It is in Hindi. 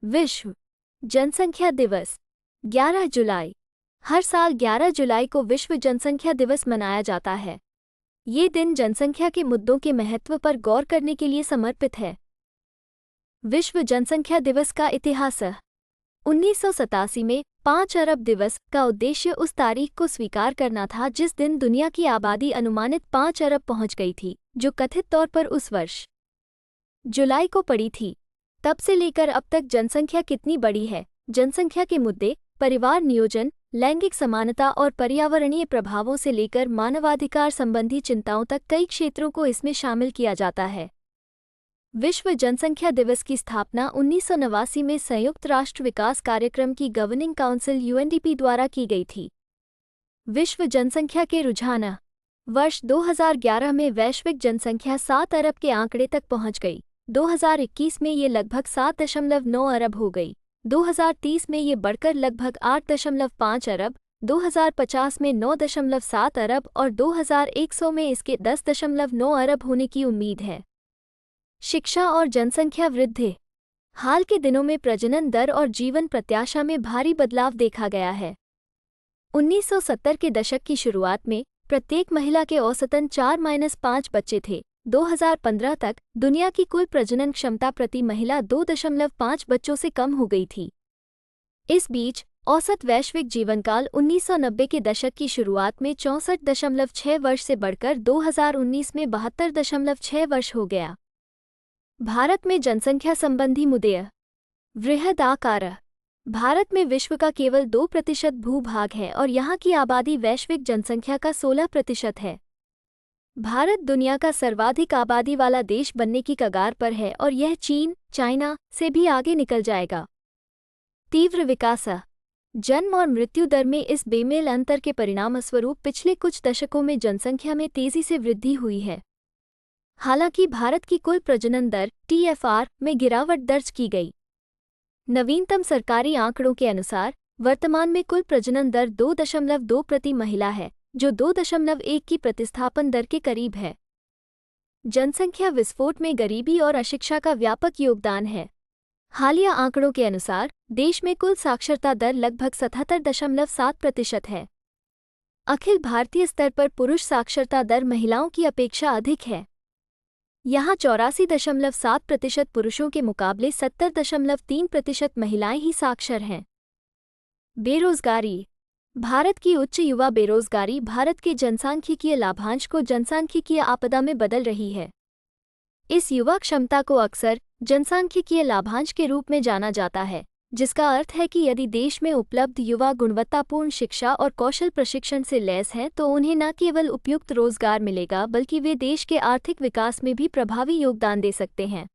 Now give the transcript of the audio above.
विश्व जनसंख्या दिवस 11 जुलाई। हर साल 11 जुलाई को विश्व जनसंख्या दिवस मनाया जाता है। ये दिन जनसंख्या के मुद्दों के महत्व पर गौर करने के लिए समर्पित है। विश्व जनसंख्या दिवस का इतिहास 1987 में 5 अरब दिवस का उद्देश्य उस तारीख को स्वीकार करना था जिस दिन दुनिया की आबादी अनुमानित 5 अरब पहुंच गई थी, जो कथित तौर पर उस वर्ष जुलाई को पड़ी थी। तब से लेकर अब तक जनसंख्या कितनी बढ़ी है? जनसंख्या के मुद्दे परिवार नियोजन, लैंगिक समानता और पर्यावरणीय प्रभावों से लेकर मानवाधिकार संबंधी चिंताओं तक कई क्षेत्रों को इसमें शामिल किया जाता है। विश्व जनसंख्या दिवस की स्थापना 1989 में संयुक्त राष्ट्र विकास कार्यक्रम की गवर्निंग काउंसिल यूएनडीपी द्वारा की गई थी। विश्व जनसंख्या के रुझान वर्ष 2011 में वैश्विक जनसंख्या 7 अरब के आंकड़े तक पहुंच गई। 2021 में ये लगभग 7.9 अरब हो गई। 2030 में ये बढ़कर लगभग 8.5 अरब, 2050 में 9.7 अरब और 2100 में इसके 10.9 अरब होने की उम्मीद है। शिक्षा और जनसंख्या वृद्धि। हाल के दिनों में प्रजनन दर और जीवन प्रत्याशा में भारी बदलाव देखा गया है। 1970 के दशक की शुरुआत में प्रत्येक महिला के औसतन 4-5 बच्चे थे। 2015 तक दुनिया की कुल प्रजनन क्षमता प्रति महिला 2.5 बच्चों से कम हो गई थी। इस बीच औसत वैश्विक जीवनकाल 1990 के दशक की शुरुआत में 64.6 वर्ष से बढ़कर 2019 में 72.6 वर्ष हो गया। भारत में जनसंख्या संबंधी मुद्दे। वृहद आकार। भारत में विश्व का केवल 2% भूभाग है और यहाँ की आबादी वैश्विक जनसंख्या का 16% है। भारत दुनिया का सर्वाधिक आबादी वाला देश बनने की कगार पर है और यह चीन, चाइना से भी आगे निकल जाएगा। तीव्र विकास। जन्म और मृत्यु दर में इस बेमेल अंतर के परिणामस्वरूप पिछले कुछ दशकों में जनसंख्या में तेजी से वृद्धि हुई है। हालांकि भारत की कुल प्रजनन दर (TFR) में गिरावट दर्ज की गई। नवीनतम सरकारी आंकड़ों के अनुसार वर्तमान में कुल प्रजनन दर 2.2 प्रति महिला है, जो 2.1 की प्रतिस्थापन दर के करीब है। जनसंख्या विस्फोट में गरीबी और अशिक्षा का व्यापक योगदान है। हालिया आंकड़ों के अनुसार देश में कुल साक्षरता दर लगभग 77.7% है। अखिल भारतीय स्तर पर पुरुष साक्षरता दर महिलाओं की अपेक्षा अधिक है। यहाँ 84.7% पुरुषों के मुकाबले 70.3% महिलाएं ही साक्षर हैं। बेरोजगारी। भारत की उच्च युवा बेरोजगारी भारत के जनसांख्यिकीय लाभांश को जनसांख्यिकीय आपदा में बदल रही है। इस युवा क्षमता को अक्सर जनसांख्यिकीय लाभांश के रूप में जाना जाता है, जिसका अर्थ है कि यदि देश में उपलब्ध युवा गुणवत्तापूर्ण शिक्षा और कौशल प्रशिक्षण से लैस हैं तो उन्हें न केवल उपयुक्त रोजगार मिलेगा बल्कि वे देश के आर्थिक विकास में भी प्रभावी योगदान दे सकते हैं।